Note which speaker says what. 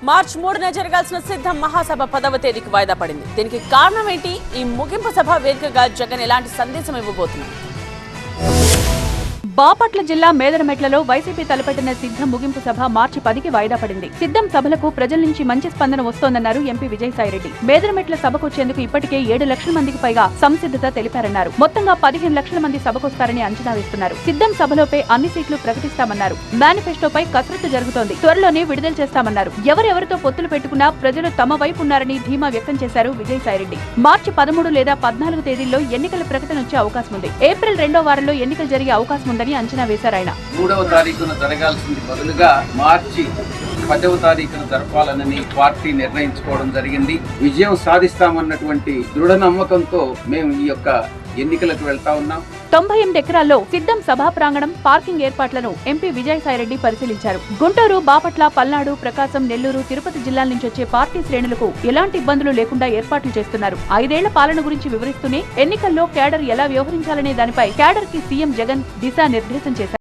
Speaker 1: మార్చి 3న జరగాల్సిన సిద్ధం మహాసభ 10వ తేదీకి వాయిదా పడింది. దీనికి కారణం ఏంటి? ఈ ముగింపు సభ వేదికగా జగన్ ఎలాంటి సందేశం ఇవ్వబోతున్నారు?
Speaker 2: బాపట్ల జిల్లా మేదరమెట్లలో వైసీపీ తలపెట్టిన సిద్ధం ముగింపు సభ మార్చి 10కి వాయిదా పడింది. సిద్ధం సభలకు ప్రజల నుంచి మంచి స్పందన వస్తోందన్నారు ఎంపీ విజయసాయిరెడ్డి. మేదరమెట్ల సభకొచ్చేందుకు ఇప్పటికే 7 లక్షల మందికి పైగా సంసిద్ధత తెలిపారన్నారు. మొత్తంగా 15 లక్షల మంది సభకొస్తారని అంచనా వేస్తున్నారు. సిద్ధం సభలోపై అన్ని సీట్లు ప్రకటిస్తామన్నారు. మేనిఫెస్టోపై కసరత్తు జరుగుతోంది. త్వరలోనే విడుదల చేస్తామన్నారు. ఎవరెవరితో పొత్తులు పెట్టుకున్నా ప్రజలు తమ వైపు ఉన్నారని ధీమా వ్యక్తం చేశారు విజయసాయిరెడ్డి. మార్చి 13 లేదా 14 తేదీల్లో ఎన్నికల ప్రకటన వచ్చే అవకాశం ఉంది. ఏప్రిల్ 2వ వారంలో ఎన్నికలు జరిగే అవకాశం ఉందని అంచనా వేశారు ఆయన.
Speaker 3: 3వ తారీఖున జరగాల్సింది బదులుగా మార్చి 10వ తారీఖున జరపాలనని పార్టీ నిర్ణయించుకోవడం జరిగింది. విజయం సాధిస్తామన్నటువంటి దృఢ నమ్మకంతో మేము ఈ యొక్క ఎన్నికలకు వెళ్తా ఉన్నాం.
Speaker 2: 98 ఎకరాల్లో సిద్ధం సభా ప్రాంగణం, పార్కింగ్ ఏర్పాట్లను ఎంపీ విజయసాయిరెడ్డి పరిశీలించారు. గుంటూరు, బాపట్ల, పల్నాడు, ప్రకాశం, నెల్లూరు, తిరుపతి జిల్లాల నుంచి వచ్చే పార్టీ శ్రేణులకు ఎలాంటి ఇబ్బందులు లేకుండా ఏర్పాట్లు చేస్తున్నారు. 5 ఏళ్ల పాలన గురించి వివరిస్తూనే ఎన్నికల్లో క్యాడర్ ఎలా వ్యవహరించాలనే దానిపై క్యాడర్ కి సీఎం జగన్ దిశానిర్దేశం చేశారు.